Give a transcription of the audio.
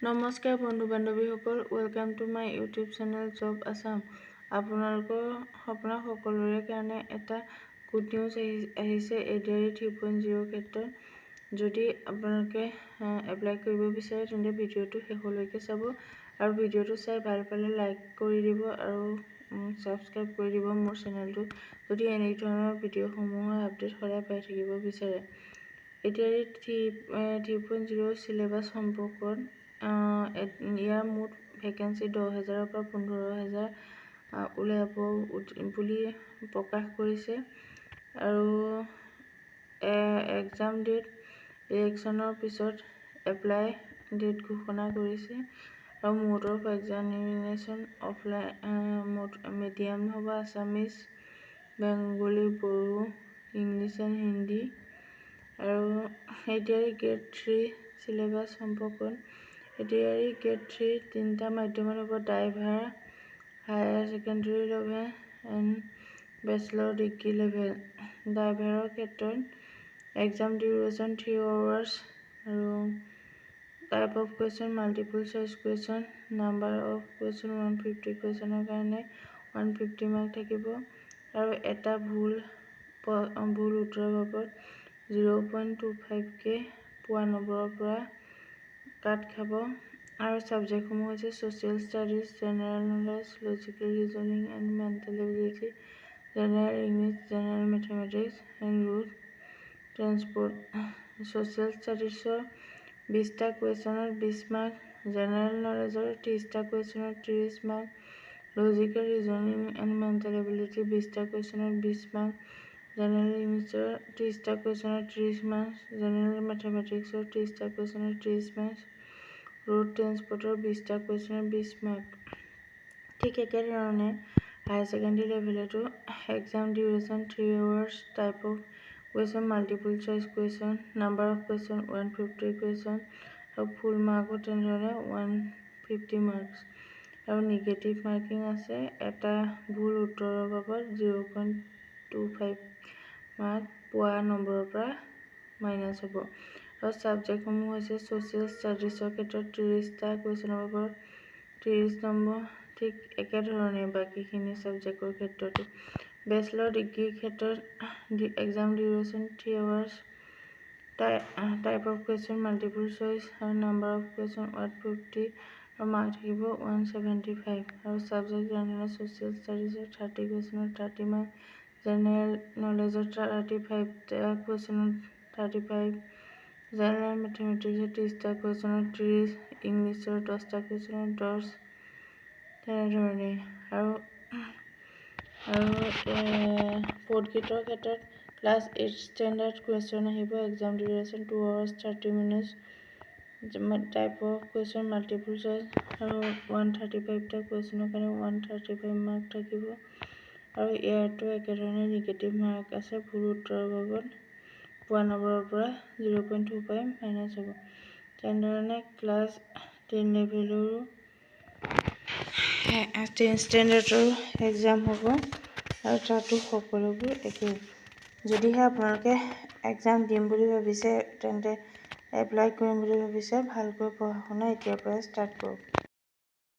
নমস্কাৰ বন্ধু বান্ধৱীসকল, welcome to my YouTube channel job Assam. আপোনাৰ সকলোৰে কাৰণে এটা গুড নিউজ আহিছে ADRE 3.0 ক্ষেত্ৰত। যদি আপোনালোকে এপ্লাই কৰিব বিচাৰে তেন্তে ভিডিঅ'টো শেষলৈকে চাব আৰু ভিডিঅ'টো চাই ভাল পালে লাইক কৰি দিব আৰু ছাবস্ক্ৰাইব কৰি দিব মোৰ চেনেলটো, যদি এনে ধৰণৰ ভিডিঅ'সমূহৰ আপডেট সদায় পাই থাকিব বিচাৰে। ADRE 3.0 চিলেবাছ সম্পৰ্কত ইয়াৰ মুঠ ভেকেঞ্চি 10,000ৰ পৰা 15,000 উলিয়াব বুলি প্ৰকাশ কৰিছে আৰু এক্সাম ডেট ইলেকশ্যনৰ পিছত এপ্লাই ডেট ঘোষণা কৰিছে আৰু mode of examination offline medium হ'ব আছামিজ, বেংগলী, বড়ো, ইংলিছ এণ্ড হিন্দী। আৰু ADRE গ্ৰেড 3 চিলেবাছ সম্পৰ্কত ADRE গ্ৰেড 3 তিনিটা মাধ্যমত হ'ব: driver, higher secondary level and bachelor degree level. ড্ৰাইভাৰৰ ক্ষেত্ৰত এক্সাম ডিউৰেশ্যন 3 hours আৰু type of question multiple choice question, number of question 150 কুৱেশ্যনৰ কাৰণে 150 মাৰ্ক থাকিব আৰু এটা ভুল উত্তৰৰ বাবদ 0.25কে পোৱা নম্বৰৰ পৰা কাট খাব। আৰু ছাবজেক্টসমূহ হৈছে social studies, general knowledge, logical reasoning and mental ability, general English, general mathematics and road transport. Social ষ্টাডিজৰ 20টা কুৱেশ্যনত 20 মাৰ্ক, জেনেৰেল নলেজৰ 30টা কুৱেশ্যনত 30 mark, logical reasoning and mental ability 20টা কুৱেশ্যনত 20 মাৰ্ক, জেনেৰেল ইংলিছৰ 30টা কুৱেশ্যনত 30 মাৰ্ক, জেনেৰেল মেথমেটিক্সৰ 30টা কুৱেশ্যনত 30 মাৰ্ক, ৰোড ট্ৰেন্সপৰ্টৰ 20টা কুৱেশ্যনত 20 মাৰ্ক। ঠিক একেধৰণে হায়াৰ ছেকেণ্ডেৰী লেভেলতো exam duration 3 hours, type of question multiple choice question, number of question 150 question আৰু ফুল মাৰ্কো তেনেধৰণে 150 মাৰ্কছ আৰু নিগেটিভ মাৰ্কিং আছে। এটা ভুল উত্তৰৰ বাবদ 0.25 মাৰ্ক পোৱা নম্বৰৰ পৰা মাইনাছ হ'ব। আৰু ছাবজেক্টসমূহ হৈছে ছ'চিয়েল ষ্টাডিজৰ ক্ষেত্ৰত 30টা কুৱেশ্যনৰ বাবদ 30 নম্বৰ, ঠিক একেধৰণে বাকীখিনি ছাবজেক্টৰ ক্ষেত্ৰতো। বেচেলৰ ডিগ্ৰীৰ ক্ষেত্ৰত exam duration 3 hours, type of question multiple choice আৰু নাম্বাৰ অফ কুৱেশ্যন 150 আৰু মাৰ্ক থাকিব 175। আৰু ছাবজেক্ট যেনে ছ'চিয়েল ষ্টাডিজৰ 30 কুৱেশ্যনত 30 মাৰ্ক, জেনেৰেল নলেজৰ 35টা কুৱেশ্যনত 35, জেনেৰেল মেথমেটিক্সৰ 30টা কুৱেশ্যনত 30, ইংলিছৰ 10টা কুৱেশ্যনত 10, তেনেধৰণে। আৰু ফ'ৰ্থ গ্ৰেডৰ ক্ষেত্ৰত ক্লাছ 8 ষ্টেণ্ডাৰ্ড কুৱেশ্যন আহিব। Exam duration 2 hours 30 minutes, type of question multiple choice আৰু 135টা কুৱেশ্যনৰ কাৰণে 135 মাৰ্ক থাকিব। আৰু ইয়াতো একেধৰণে নিগেটিভ মাৰ্ক আছে, ভুল উত্তৰৰ বাবদ পোৱা নম্বৰৰ পৰা 0.25 মাইনাছ হ'ব। তেনেধৰণে ক্লাছ 10 লেভেলৰো 10 ষ্টেণ্ডাৰ্ডৰো এক্সাম হ'ব আৰু তাতো সকলোবোৰ একেই। যদিহে আপোনালোকে এক্সাম দিম বুলি ভাবিছে তেন্তে এপ্লাই কৰিম বুলি ভাবিছে, ভালকৈ পঢ়া শুনা এতিয়াৰ পৰাই ষ্টাৰ্ট কৰক।